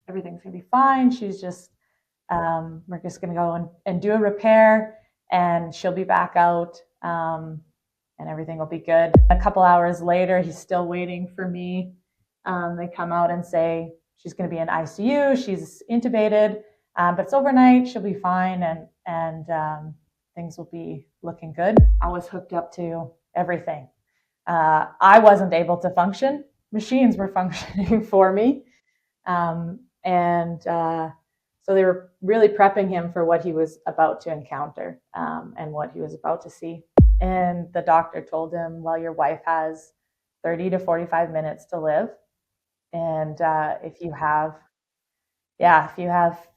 everything's going to be fine. She's just, we're just going to go and do a repair and she'll be back out and everything will be good. A couple hours later, he's still waiting for me. They come out and say she's going to be in ICU. She's intubated, but it's overnight. She'll be fine and things will be looking good. I was hooked up to everything. I wasn't able to function. Machines were functioning for me. So they were really prepping him for what he was about to encounter and what he was about to see. And the doctor told him, well, your wife has 30 to 45 minutes to live. And if you have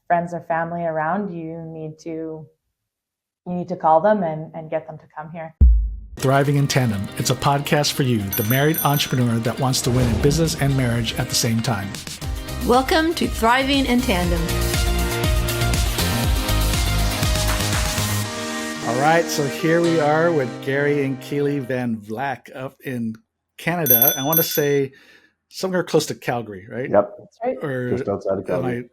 friends or family around, you need to call them and get them to come here. Thriving in Tandem. It's a podcast for you, the married entrepreneur that wants to win in business and marriage at the same time. Welcome to Thriving in Tandem. All right, so here we are with Gary and Keely Van Vlack up in Canada. I want to say somewhere close to Calgary, right? Yep, that's right. Or just outside of Calgary.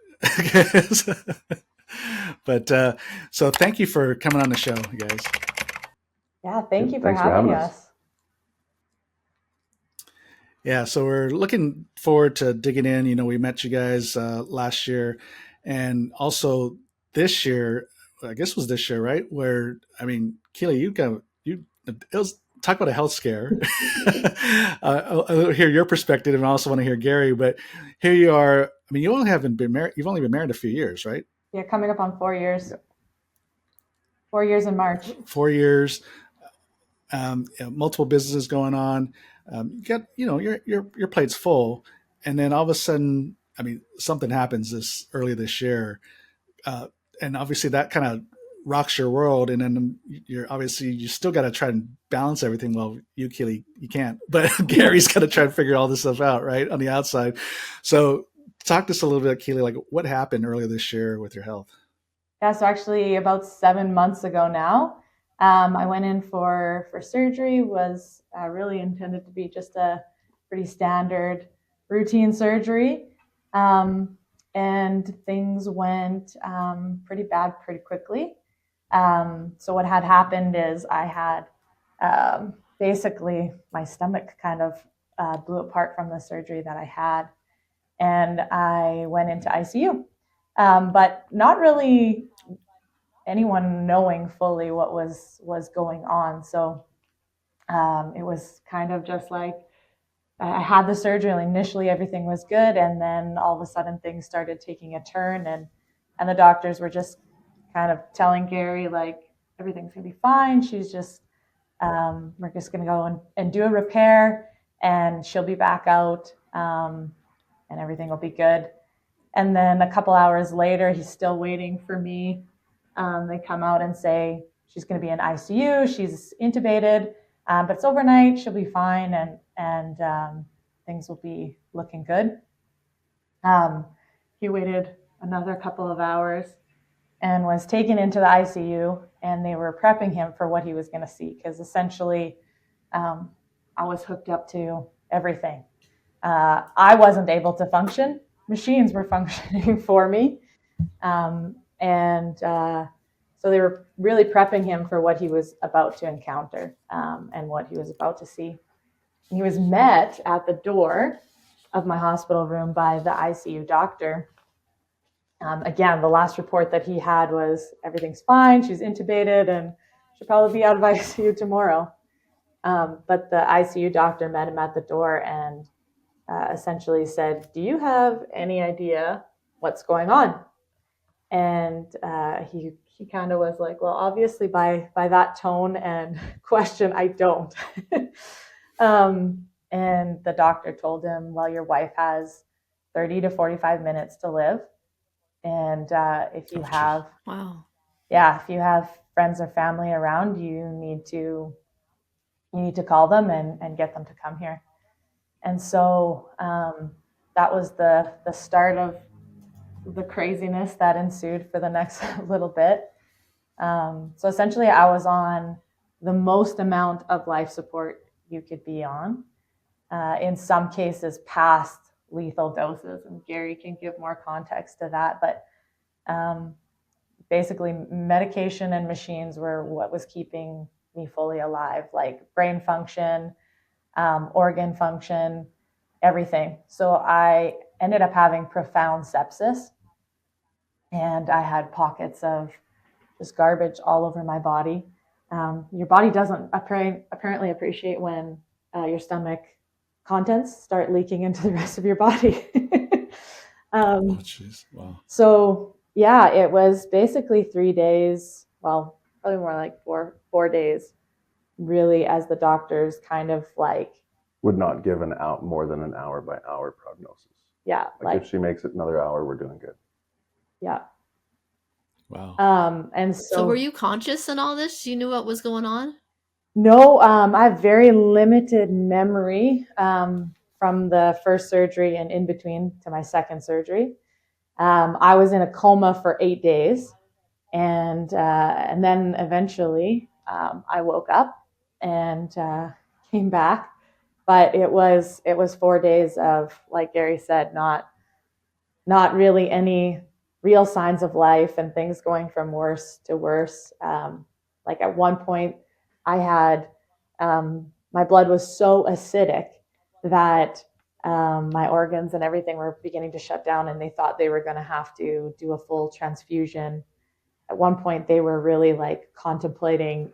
But so thank you for coming on the show, you guys. Yeah, thanks for having us. Yeah, so we're looking forward to digging in. You know, we met you guys last year, and also this year. I guess it was this year, right? Where, I mean, Keely, it was talk about a health scare. I'll hear your perspective, and I also want to hear Gary. But here you are. I mean, you only been married a few years, right? Yeah, coming up on 4 years. 4 years in March. 4 years. Multiple businesses going on. You got, your plate's full, and then all of a sudden, I mean, something happens early this year. And obviously that kind of rocks your world. And then you still got to try and balance everything. Well, you, Keely, you can't, but Gary's got to try and figure all this stuff out, right, on the outside. So talk to us a little bit, Keely, like what happened earlier this year with your health? Yeah, so actually about 7 months ago now, I went in for surgery. Was really intended to be just a pretty standard routine surgery. And things went pretty bad pretty quickly. So what had happened is I had basically my stomach kind of blew apart from the surgery that I had, and I went into ICU. But not really anyone knowing fully what was going on. So it was kind of just like, I had the surgery, and initially everything was good, and then all of a sudden things started taking a turn, and the doctors were just kind of telling Gary, like, everything's gonna be fine. She's just, we're just gonna go and do a repair, and she'll be back out, and everything will be good. And then a couple hours later, he's still waiting for me. They come out and say she's gonna be in ICU. She's intubated, but it's overnight. She'll be fine, and things will be looking good. He waited another couple of hours and was taken into the ICU, and they were prepping him for what he was going to see, because essentially I was hooked up to everything. I wasn't able to function. Machines were functioning for me. So they were really prepping him for what he was about to encounter and what he was about to see. He was met at the door of my hospital room by the ICU doctor. Again, the last report that he had was everything's fine. She's intubated and she'll probably be out of ICU tomorrow. But the ICU doctor met him at the door and essentially said, "Do you have any idea what's going on?" And he kind of was like, "Well, obviously by that tone and question, I don't." And the doctor told him, "Well, your wife has 30 to 45 minutes to live. And if you have friends or family around, you need to call them and get them to come here." And so that was the start of the craziness that ensued for the next little bit. So essentially I was on the most amount of life support you could be on. In some cases past lethal doses, and Gary can give more context to that. But basically, medication and machines were what was keeping me fully alive, like brain function, organ function, everything. So I ended up having profound sepsis, and I had pockets of just garbage all over my body. Your body doesn't apparently appreciate when your stomach contents start leaking into the rest of your body. Oh, jeez. Wow. So yeah, it was basically 3 days. Well, probably more like four days, really, as the doctors kind of like would not give more than an hour by hour prognosis. Yeah, like if she makes it another hour, we're doing good. Yeah. Wow. And So were you conscious in all this? You knew what was going on? No, I have very limited memory from the first surgery and in between to my second surgery. I was in a coma for 8 days, and then eventually I woke up and came back. But it was 4 days of, like Gary said, not really any real signs of life, and things going from worse to worse. Like at one point, I had my blood was so acidic that my organs and everything were beginning to shut down, and they thought they were going to have to do a full transfusion. At one point, they were really like contemplating,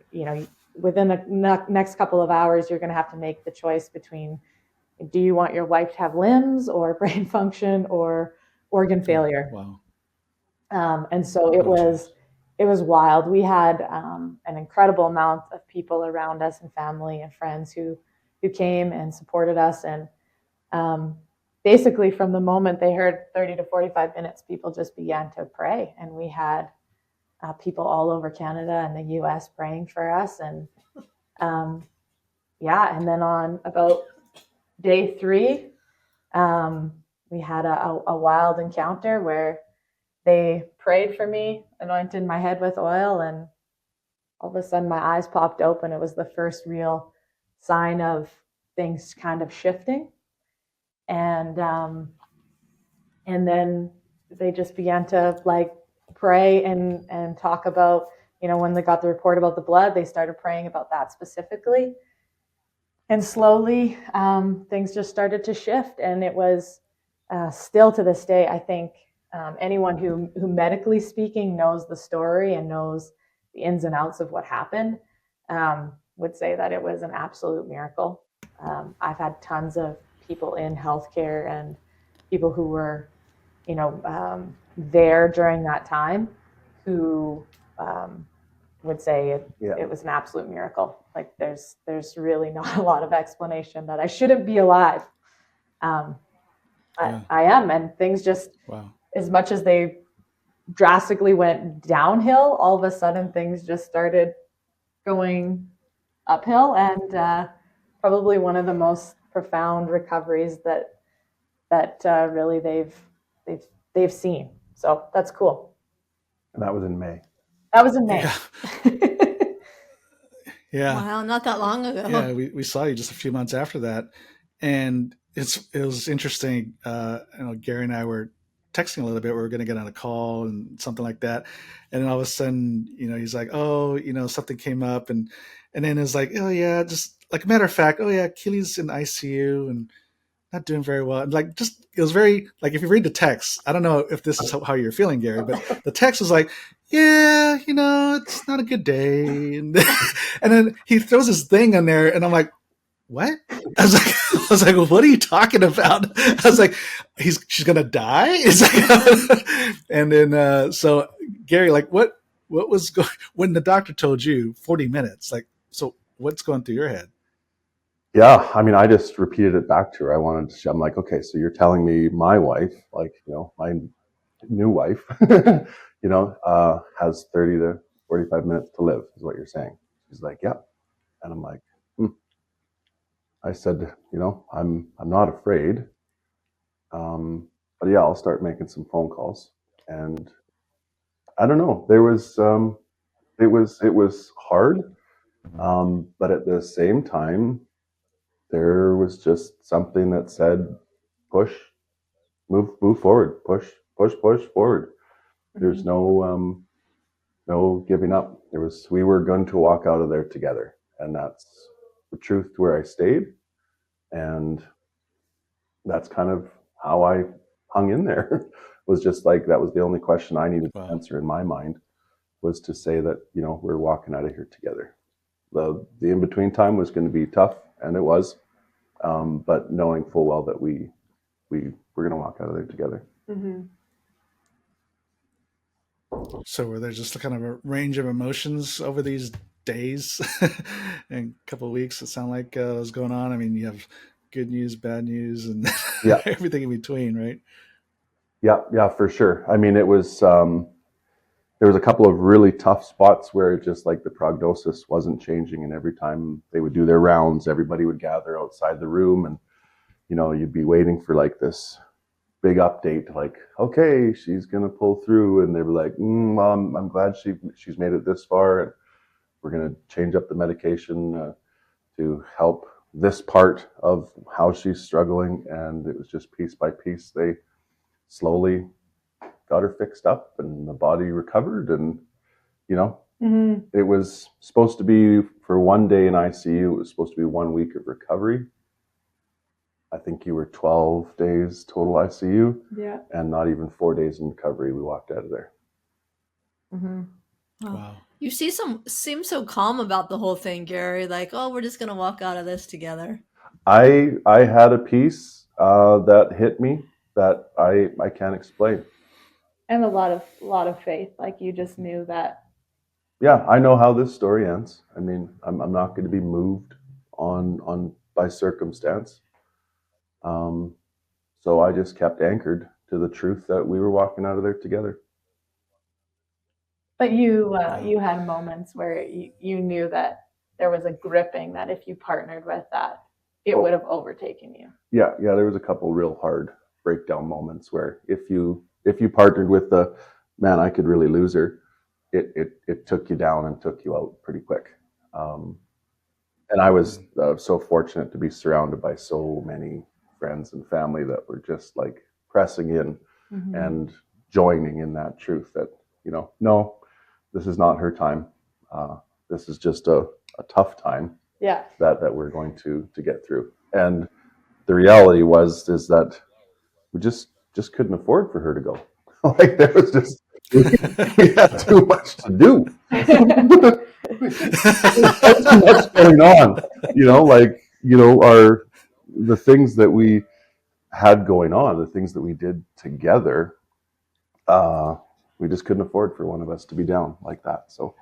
within the next couple of hours, you're going to have to make the choice between, do you want your wife to have limbs or brain function or organ failure? Wow. And so it was wild. We had an incredible amount of people around us, and family and friends who came and supported us. And basically, from the moment they heard 30 to 45 minutes, people just began to pray. And we had people all over Canada and the US praying for us. And and then on about day 3, we had a wild encounter where they prayed for me, anointed my head with oil, and all of a sudden my eyes popped open. It was the first real sign of things kind of shifting. And then they just began to like pray and talk about, when they got the report about the blood, they started praying about that specifically. And slowly things just started to shift. And it was still to this day, I think, anyone who medically speaking knows the story and knows the ins and outs of what happened would say that it was an absolute miracle. I've had tons of people in healthcare and people who were, there during that time who would say it was an absolute miracle. Like there's really not a lot of explanation that I shouldn't be alive. I am, and things just, as much as they drastically went downhill, all of a sudden things just started going uphill, and probably one of the most profound recoveries that really they've seen. So that's cool. And that was in May. Yeah. Wow, not that long ago. Yeah, we saw you just a few months after that, and it was interesting. Gary and I were texting a little bit. We were going to get on a call and something like that, and then all of a sudden, he's like, "Oh, something came up," and then it's like, "Oh yeah," just like a matter of fact, "Oh yeah, Keely's in ICU and not doing very well." And like, just it was very like, if you read the text, I don't know if this is how you're feeling, Gary, but the text was like, "Yeah, it's not a good day," and then he throws his thing in there, and I'm like, "What?" I was like, well, "What are you talking about?" I was like, "She's gonna die." It's like, and then so Gary, like, what was when the doctor told you 40 minutes? Like, so what's going through your head? Yeah, I mean, I just repeated it back to her. I'm like, okay, so you're telling me my wife, like, my new wife, has 30 to 45 minutes to live, is what you're saying. She's like, yeah. And I'm like, I said, I'm not afraid. But yeah, I'll start making some phone calls. And I don't know, there was, it was hard. But at the same time, there was just something that said, push, move forward, push forward. There's Mhm. no giving up. We were going to walk out of there together, and that's the truth to where I stayed, and that's kind of how I hung in there. Was just like that was the only question I needed to Wow. answer in my mind, was to say that, you know, we're walking out of here together. The in between time was going to be tough, and it was, but knowing full well that we were going to walk out of there together. Mm-hmm. So were there just kind of a range of emotions over these days and a couple of weeks? It sounded like was going on. I mean, you have good news, bad news, and Yeah, everything in between, right? yeah, for sure. I mean, it was. There was a couple of really tough spots where it just like the prognosis wasn't changing, and every time they would do their rounds, everybody would gather outside the room, and you know, you'd be waiting for like this big update, like, okay, she's gonna pull through, and they were like, well, I'm glad she's made it this far, and we're gonna change up the medication to help this part of how she's struggling. And it was just piece by piece, they slowly got her fixed up, and the body recovered, and you know, Mm-hmm. it was supposed to be for one day in ICU. It was supposed to be 1 week of recovery. I think you were 12 days total ICU, Yeah. and not even 4 days in recovery. We walked out of there. Mm-hmm. Wow. You seem so calm about the whole thing, Gary. Like, oh, we're just gonna walk out of this together. I had a piece that hit me that I can't explain. And a lot of faith. Like you just knew that. Yeah, I know how this story ends. I mean, I'm not going to be moved on by circumstance. Um, so I just kept anchored to the truth that we were walking out of there together. But Wow. you had moments where you knew that there was a gripping that if you partnered with that, it would have overtaken you. Yeah, there was a couple real hard breakdown moments where if you partnered with the man, I could really lose her. It took you down and took you out pretty quick. Um, and I was so fortunate to be surrounded by so many friends and family that were just like pressing in Mm-hmm. and joining in that truth that, you know, no, this is not her time. This is just a tough time. Yeah. That we're going to get through. And the reality is that we just couldn't afford for her to go. Like there was just we had too much to do. There's too much going on. You know, like, you know, the things that we had going on, the things that we did together, we just couldn't afford for one of us to be down like that. So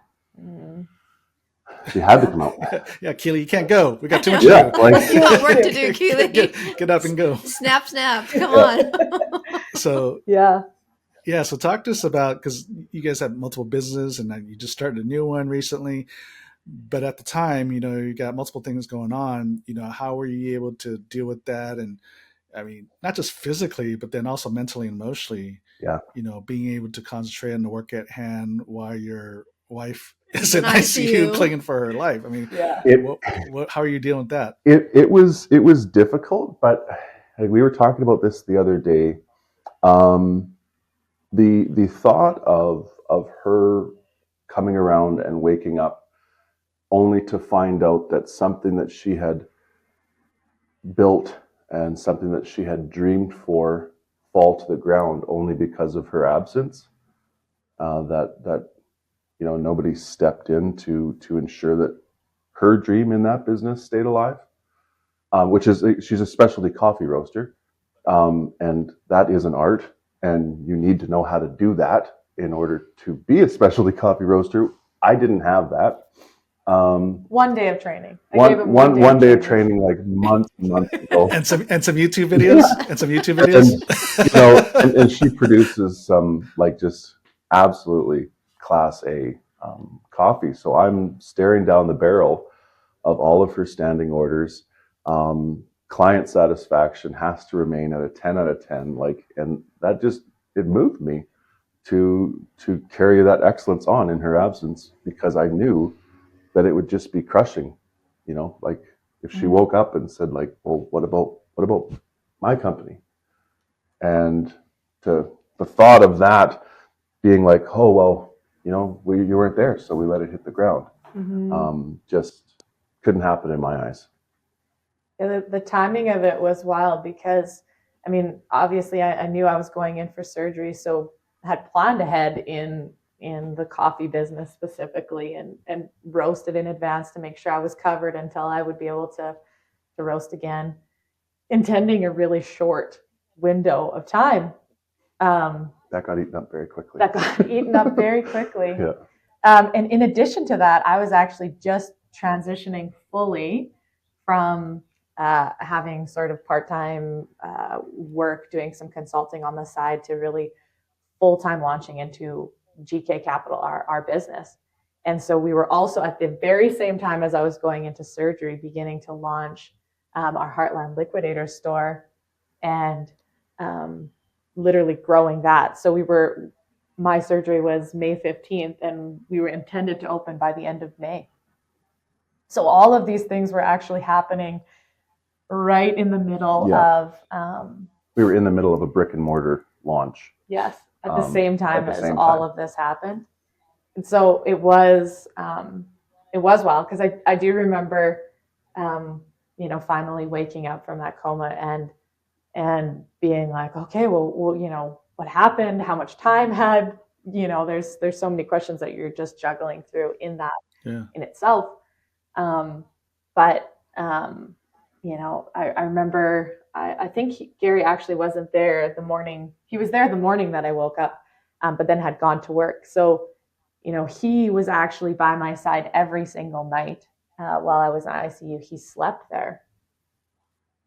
she had to come out. Yeah, Keely, you can't go. We got too much Yeah, to do. like You got work to do, Keely. Get up and go. Snap, snap. Come on. So Yeah. yeah, so talk to us about, because you guys have multiple businesses and you just started a new one recently. But at the time, you know, you got multiple things going on. You know, how were you able to deal with that? And I mean, not just physically, but then also mentally and emotionally. yeah. You know, being able to concentrate on the work at hand while your wife is In in ICU ICU. clinging for her life. I mean, Yeah. how are you dealing with that? It was difficult, but like, we were talking about this the other day. Um, the thought of her coming around and waking up only to find out that something that she had built and something that she had dreamed for fall to the ground only because of her absence. That you know, nobody stepped in to ensure that her dream in that business stayed alive. Which is, she's a specialty coffee roaster, and that is an art, and you need to know how to do that in order to be a specialty coffee roaster. I didn't have that. 1 day of training. One day of training, like months and months ago. And some YouTube videos and some YouTube videos. And you know, and she produces some like just absolutely class A coffee. So I'm staring down the barrel of all of her standing orders. Client satisfaction has to remain at a 10 out of 10. Like, and that just, it moved me to carry that excellence on in her absence, because I knew that it would just be crushing. You know, like if she woke up and said like, well, what about my company? And to the thought of that being like, oh, well, you weren't there, so we let it hit the ground. Just couldn't happen in my eyes. Yeah, the timing of it was wild because, I mean, obviously I knew I was going in for surgery, so I had planned ahead in the coffee business specifically, and roasted in advance to make sure I was covered until I would be able to roast again, intending a really short window of time. That got eaten up very quickly. Yeah. And in addition to that, I was actually just transitioning fully from having sort of part-time work, doing some consulting on the side, to really full-time launching into GK Capital, our business. And so we were also at the very same time as I was going into surgery, beginning to launch our Heartland Liquidator store, and literally growing that. So my surgery was May 15th, and we were intended to open by the end of May. So all of these things were actually happening right in the middle of. We were in the middle of a brick and mortar launch. Yes, at the same time as same all time. of this happened. And so it was wild, because I do remember, finally waking up from that coma and being like, okay, well, what happened? How much time had, there's so many questions that you're just juggling through in that in itself. But I remember, I think Gary actually wasn't there the morning. He was there the morning that I woke up, but then had gone to work. So, he was actually by my side every single night while I was in ICU. He slept there.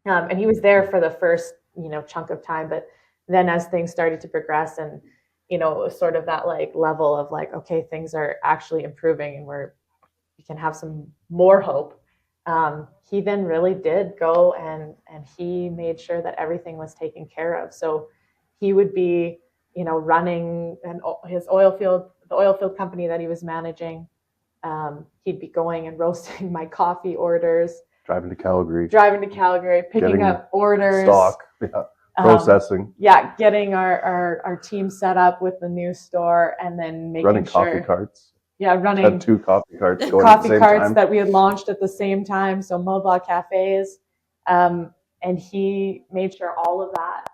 And he was there for the first, chunk of time. But then as things started to progress, and, it was sort of that like level of like, okay, things are actually improving and we can have some more hope. He then really did go and he made sure that everything was taken care of. So he would be, running the oil field company that he was managing. He'd be going and roasting my coffee orders, Driving to Calgary, picking up orders, stock, processing, getting our team set up with the new store, and then making coffee carts. Running had 2 coffee carts going at the same time. that we had launched at the same time, so mobile cafes, and he made sure all of that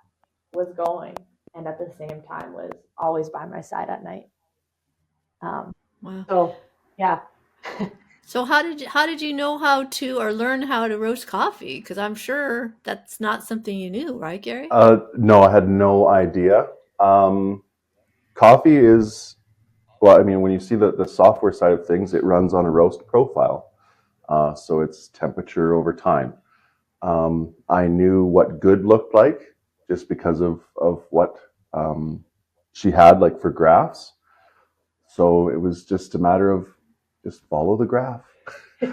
was going, and at the same time was always by my side at night. Wow. So yeah. So how did you know how to, or learn how to roast coffee? Because I'm sure that's not something you knew, right, Gary? No, I had no idea. Coffee is, well, I mean, when you see the software side of things, it runs on a roast profile. So it's temperature over time. I knew what good looked like just because of what she had, like, for graphs. So it was just a matter of just follow the graph.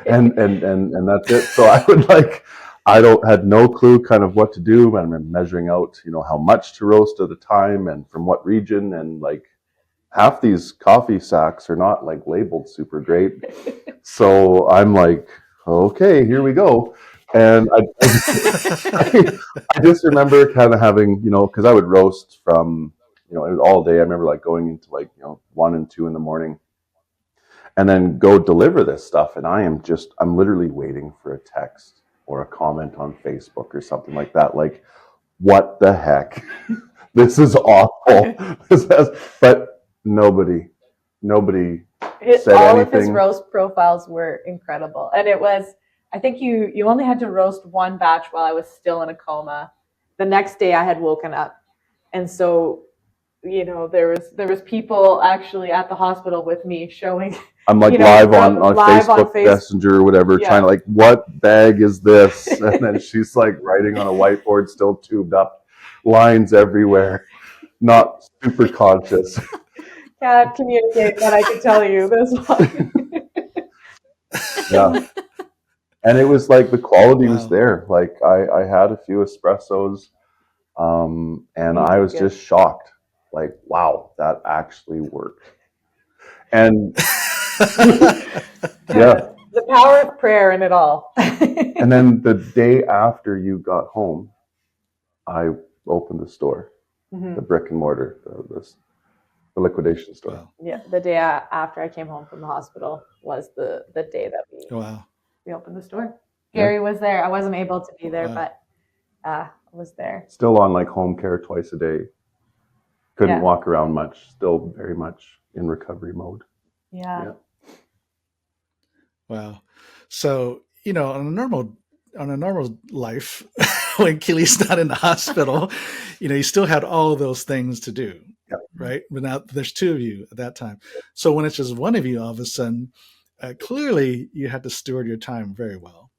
and that's it. So I would had no clue kind of what to do. I'm measuring out, how much to roast at a time and from what region, and like half these coffee sacks are not like labeled super great. So I'm like, okay, here we go. And I just remember kind of having, because I would roast from, all day. I remember like going into 1 and 2 in the morning, and then go deliver this stuff. And I'm literally waiting for a text or a comment on Facebook or something like that. Like, what the heck? This is awful. But nobody said all anything. Of his roast profiles were incredible. And it was, I think you only had to roast 1 batch while I was still in a coma. The next day I had woken up. And so, there was people actually at the hospital with me showing. I'm like live on Facebook Messenger or whatever, trying to like, what bag is this? And then she's like writing on a whiteboard, still tubed up, lines everywhere, not super conscious. Can't communicate, but I can tell you this one. Yeah. And it was like the quality was there. Like I had a few espressos, and I was just shocked. Like, wow, that actually worked. And yeah, the power of prayer in it all. And then the day after you got home, I opened the store. Mhm. the brick and mortar, the liquidation store. Wow. Yeah, the day after I came home from the hospital was the day that Wow. we opened the store. Yeah. Gary was there. I wasn't able to be there, Wow. but was there. Still on like home care twice a day. Couldn't Yeah. walk around much. Still very much in recovery mode. Yeah. Yeah. Wow. So, on a normal life, when Keely's not in the hospital, you still had all those things to do, Yep. right? But now there's two of you at that time. So when it's just one of you, all of a sudden, clearly you had to steward your time very well.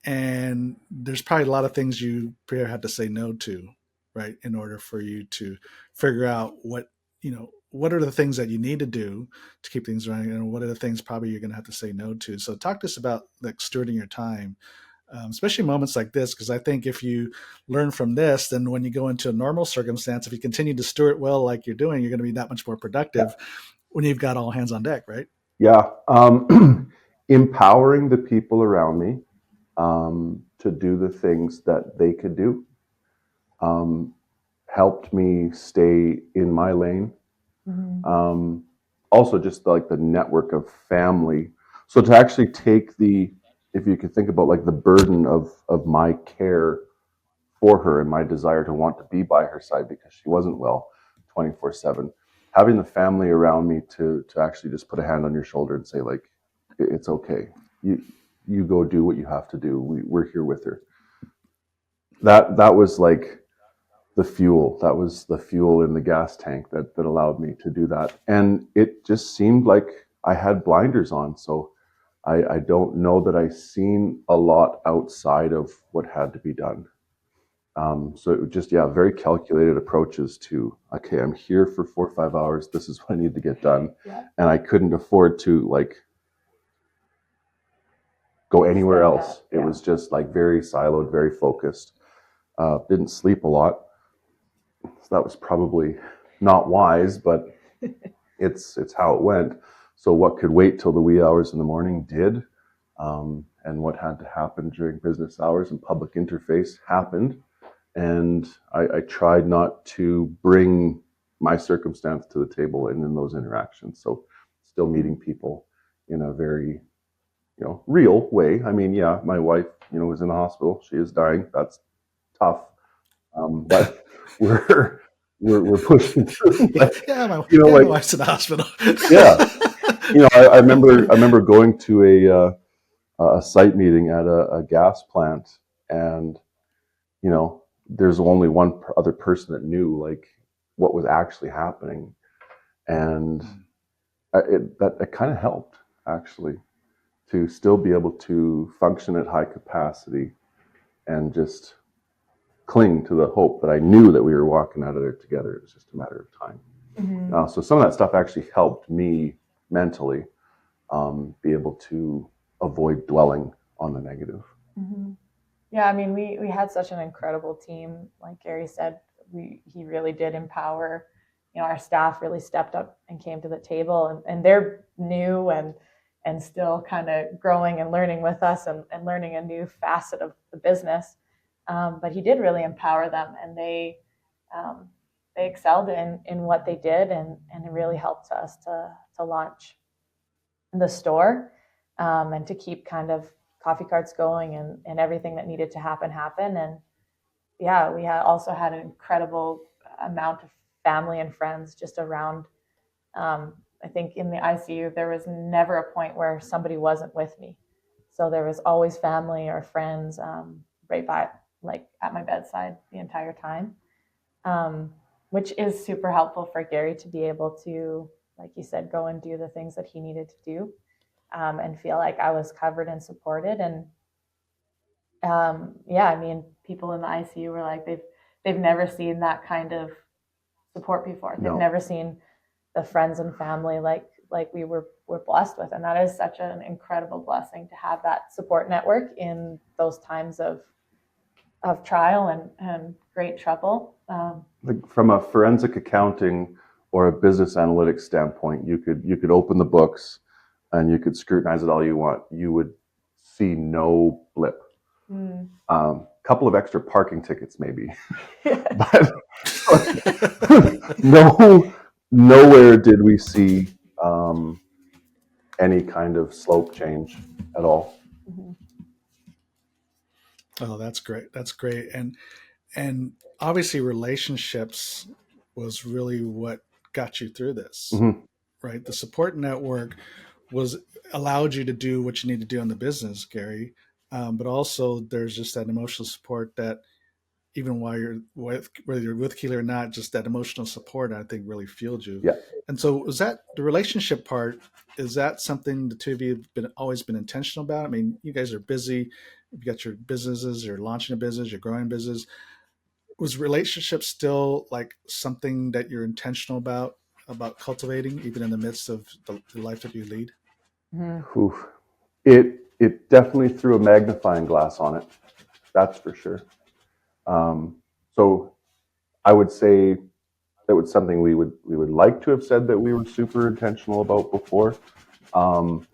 And there's probably a lot of things you probably had to say no to, right? In order for you to figure out what are the things that you need to do to keep things running, and what are the things probably you're going to have to say no to. So talk to us about like stewarding your time, especially moments like this, because I think if you learn from this, then when you go into a normal circumstance, if you continue to steward well like you're doing, you're going to be that much more productive when you've got all hands on deck, right? Yeah. Empowering the people around me to do the things that they could do helped me stay in my lane. Mhm. Also, just like the network of family. So to actually take if you could think about like the burden of my care for her and my desire to want to be by her side because she wasn't well 24/7, having the family around me to actually just put a hand on your shoulder and say like, it's okay. You go do what you have to do. We're here with her. That was like the fuel. That was the fuel in the gas tank that allowed me to do that. And it just seemed like I had blinders on. So I don't know that I seen a lot outside of what had to be done. So it was just, very calculated approaches to, okay, I'm here for 4 or 5 hours. This is what I need to get done. Yeah. And I couldn't afford to like go anywhere Stand else. up, It was just like very siloed, very focused. Didn't sleep a lot. So that was probably not wise, but it's how it went. So what could wait till the wee hours in the morning did, and what had to happen during business hours and public interface happened. And I tried not to bring my circumstance to the table and in those interactions. So still meeting people in a very real way. I mean, yeah, my wife was in the hospital. She is dying. That's tough. But we're pushing through. Like, my like wife's in the hospital. yeah, I remember going to a site meeting at a gas plant, and there's only one other person that knew like what was actually happening, and that kind of helped actually to still be able to function at high capacity and just cling to the hope that I knew that we were walking out of there together. It was just a matter of time. Mhm. So some of that stuff actually helped me mentally be able to avoid dwelling on the negative. Mhm. Yeah, I mean, we had such an incredible team. Like Gary said, he really did empower. Our staff really stepped up and came to the table, and they're new and still kind of growing and learning with us and learning a new facet of the business. But he did really empower them, and they excelled in what they did, and it really helped us to launch the store, and to keep kind of coffee carts going and everything that needed to happen. And yeah, we also had an incredible amount of family and friends just around. I think in the ICU, there was never a point where somebody wasn't with me. So there was always family or friends right by, like at my bedside the entire time, um, which is super helpful for Gary to be able to, like you said, go and do the things that he needed to do, and feel like I was covered and supported. And yeah, I mean, people in the ICU were like they've never seen that kind of support before. They've No. never seen the friends and family like we're blessed with, and that is such an incredible blessing to have that support network in those times of trial and great trouble. Like from a forensic accounting or a business analytics standpoint, you could open the books and you could scrutinize it all you want. You would see no blip. Couple of extra parking tickets maybe, but No, nowhere did we see any kind of slope change at all. Mhm. Oh, that's great. That's great. And obviously relationships was really what got you through this, Mm-hmm. right? The support network was allowed you to do what you need to do in the business, Gary. But also there's just that emotional support that even while you're with, whether you're with Keely or not, just that emotional support, I think really fueled you. Yeah. And so was that the relationship part? Is that something the two of you have always been intentional about? I mean, you guys are busy. You've got your businesses, you're launching a business, you're growing a business. Was relationship still like something that you're intentional about cultivating, even in the midst of the life that you lead? Mhm. Oof. It definitely threw a magnifying glass on it. That's for sure. So I would say that was something we would like to have said that we were super intentional about before. Um,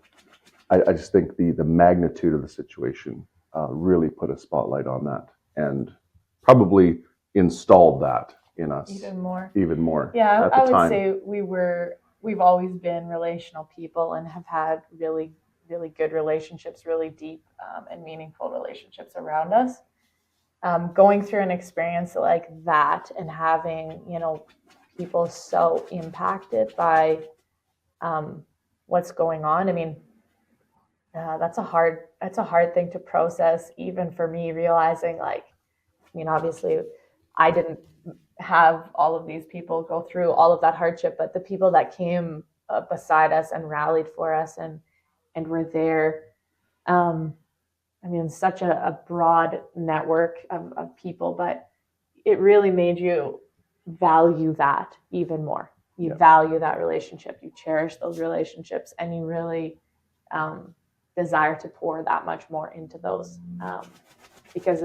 I just think the magnitude of the situation really put a spotlight on that and probably installed that in us Even more. even more Yeah, at the I would time. say we've always been relational people and have had really, really good relationships, really deep and meaningful relationships around us. Going through an experience like that and having, people so impacted by um, what's going on. I mean, that's a hard thing to process, even for me, realizing like, I mean, obviously, I didn't have all of these people go through all of that hardship, but the people that came beside us and rallied for us and were there. Um, I mean, such a broad network of people, but it really made you value that even more. You Yeah. value that relationship, you cherish those relationships, and you really um, desire to pour that much more into those because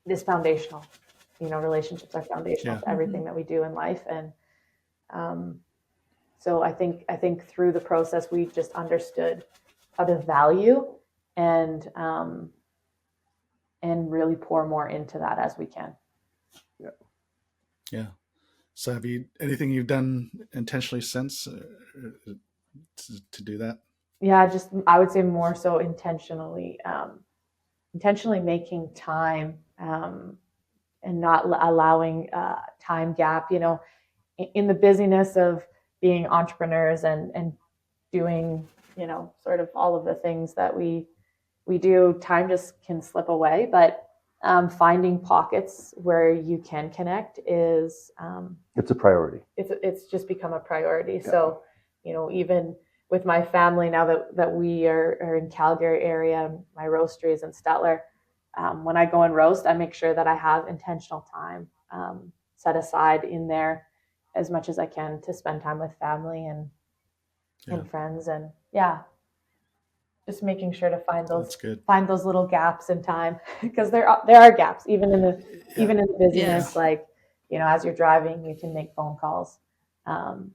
this foundational. Relationships are foundational Yeah. to everything that we do in life, and um, so I think through the process we just understood how to value and and really pour more into that as we can. Yeah. Yeah. So have you anything you've done intentionally since to do that? Yeah, just I would say more so intentionally making time and not allowing time gap. In the busyness of being entrepreneurs and doing sort of all of the things that we do, time just can slip away. But finding pockets where you can connect is It's a priority. it's just become a priority. Yeah. So even with my family now that we are in Calgary area, my roasteries in Stettler, when I go and roast, I make sure that I have intentional time set aside in there as much as I can to spend time with family Yeah, and friends. And yeah, just making sure to that's good. find those little gaps in time because there are gaps even in the Yeah, busyness. Yes. Like as you're driving, you can make phone calls um,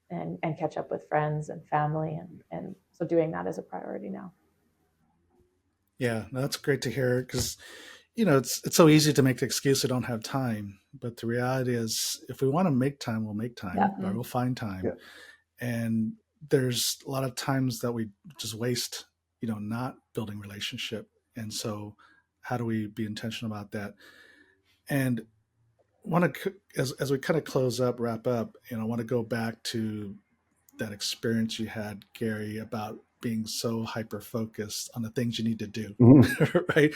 and catch up with friends and family, and so doing that is a priority now. yeah, that's great to hear because it's so easy to make the excuse I don't have time, but the reality is if we want to make time, we'll make Yeah. time, or we'll find time. Yeah. And there's a lot of times that we just waste, not building relationship. And so, how do we be intentional about that? And want to as we kind of close up, wrap up, I want to go back to that experience you had, Gary, about being so hyper focused on the things you need to do, Mhm. right?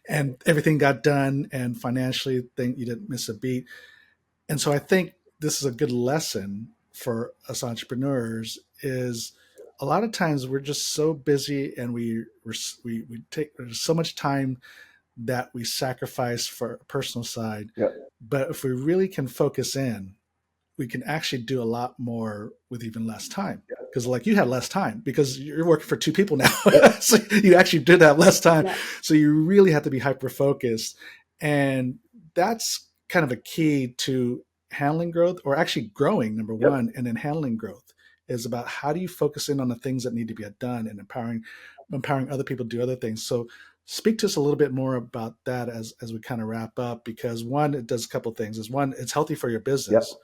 And everything got done, and financially, think you didn't miss a beat. And so, I think this is a good lesson for us entrepreneurs. Is a lot of times we're just so busy, and we take there's so much time that we sacrifice for a personal side. Yeah. But if we really can focus in, we can actually do a lot more with even less time. Because like you had less time because you're working for two people now. So you actually did have less time. Yeah. So you really have to be hyper focused. And that's kind of a key to handling growth, or actually growing, number Yep. one, and then handling growth is about how do you focus in on the things that need to be done and empowering other people to do other things. So speak to us a little bit more about that as we kind of wrap up, because one, it does a couple of things. Is one, it's healthy for your Yep. business,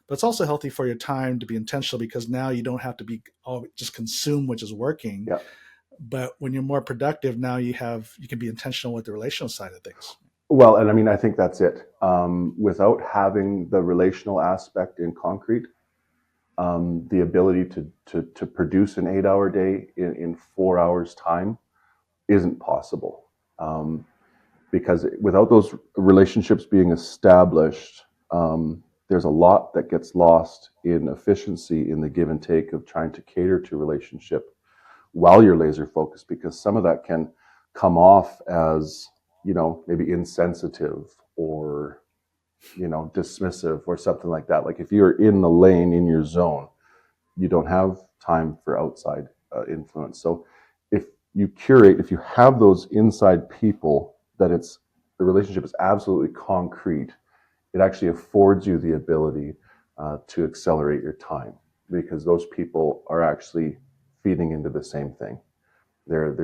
but it's also healthy for your time to be intentional, because now you don't have to be all just consume, which is working. Yep. But when you're more productive, now you can be intentional with the relational side of things. Well, and I mean, I think that's it. Without having the relational aspect in concrete, the ability to produce an 8-hour day in 4 hours time isn't possible. Because without those relationships being established, there's a lot that gets lost in efficiency in the give and take of trying to cater to relationship while you're laser focused, because some of that can come off as, maybe insensitive or, dismissive or something like that. Like if you're in the lane, in your zone, you don't have time for outside influence. So if you have those inside people, that the relationship is absolutely concrete, it actually affords you the ability to accelerate your time, because those people are actually feeding into the same thing. You're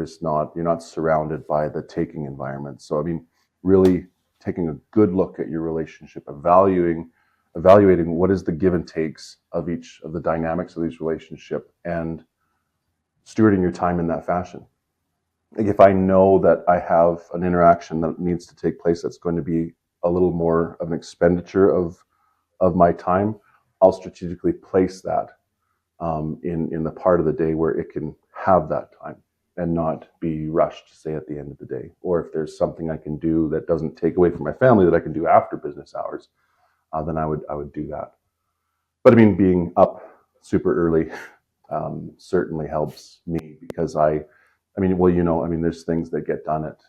not surrounded by the taking environment. So I mean, really taking a good look at your relationship, evaluating what is the give and takes of each of the dynamics of each relationship, and stewarding your time in that fashion. Like if I know that I have an interaction that needs to take place that's going to be a little more of an expenditure of my time, I'll strategically place that in the part of the day where it can have that time and not be rushed, say, at the end of the day. Or if there's something I can do that doesn't take away from my family that I can do after business hours, then I would do that. But I mean, being up super early certainly helps me, because there's things that get done at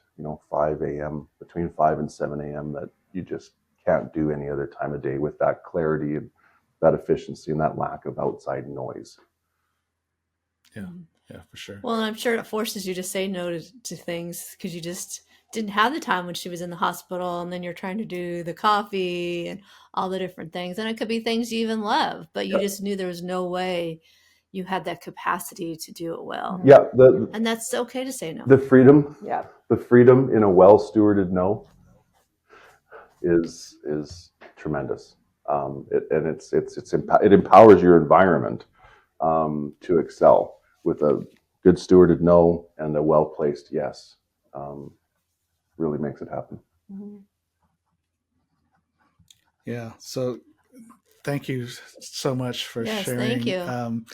5 a.m. between 5 and 7 a.m. that you just can't do any other time of day with that clarity and that efficiency and that lack of outside noise. Yeah, for sure. Well, and I'm sure it forces you to say no to things, because you just didn't have the time when she was in the hospital, and then you're trying to do the coffee and all the different things, and it could be things you even love, but you just knew there was no way you had that capacity to do it well. Yeah, and that's okay to say no. The freedom, Yeah. the freedom in a well stewarded no is tremendous. It empowers your environment to excel with a good stewarded no and a well placed yes. Really makes it happen. Mm-hmm. Yeah. So thank you so much for sharing. Thank you.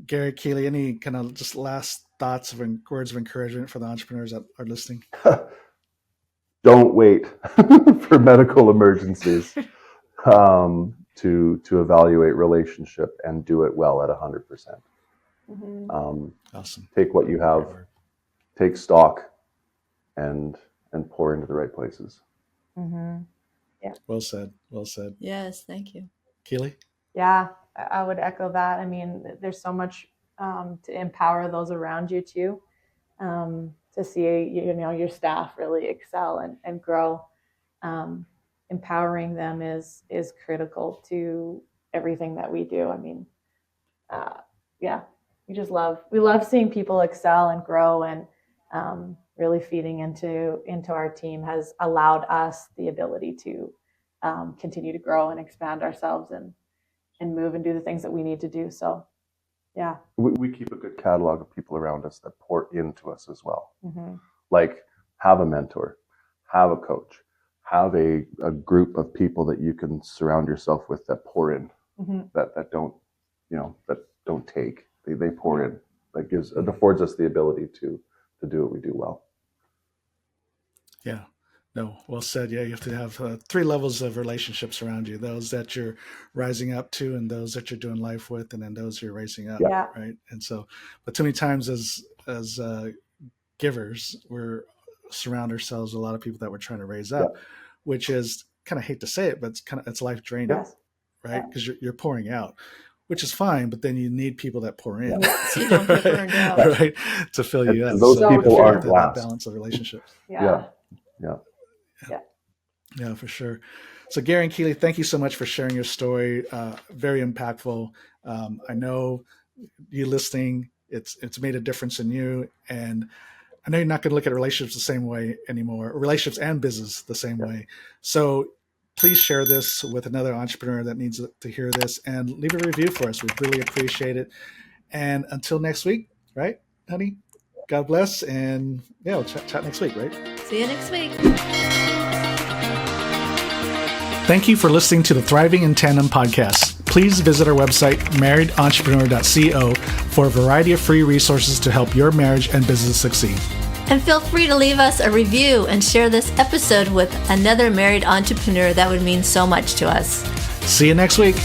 Gary, Keely, any kind of just last thoughts of words of encouragement for the entrepreneurs that are listening? Don't wait for medical emergencies to evaluate relationship, and do it well at 100%. Mm-hmm. Awesome. Take what you have, take stock, and pour into the right places. Mm-hmm. Yeah. Well said. Well said. Yes, thank you. Keely? Yeah, I would echo that. I mean, there's so much to empower those around you too, to see your staff really excel and grow. Empowering them is critical to everything that we do. I mean, we love seeing people excel and grow, and really feeding into our team has allowed us the ability to continue to grow and expand ourselves and move and do the things that we need to do. So, yeah. We keep a good catalog of people around us that pour into us as well. Mm-hmm. Like, have a mentor, have a coach, have a group of people that you can surround yourself with that pour in, Mm-hmm. that don't take. They pour in. It affords us the ability to do what we do well. Yeah. No, well said. Yeah, you have to have 3 levels of relationships around you: those that you're rising up to, and those that you're doing life with, and then those you're raising up. Yeah. Right. And so, but too many times as givers, we're surround ourselves with a lot of people that we're trying to raise up, which is, kind of hate to say it, but it's life draining. Yes. Right? Because you're pouring out, which is fine, but then you need people that pour in, So you don't get burned out. right? To fill you up. Those people aren't that last. balance of relationships. Yeah, for sure. So Gary and Keely, thank you so much for sharing your story. Very impactful. I know you listening, it's made a difference in you, and I know you're not going to look at relationships the same way anymore, relationships and business the same way. So please share this with another entrepreneur that needs to hear this, and leave a review for us. We'd really appreciate it. And until next week, right, honey? God bless. And yeah, we'll chat next week, right? See you next week. Thank you for listening to the Thriving in Tandem podcast. Please visit our website, marriedentrepreneur.co, for a variety of free resources to help your marriage and business succeed. And feel free to leave us a review and share this episode with another married entrepreneur. That would mean so much to us. See you next week.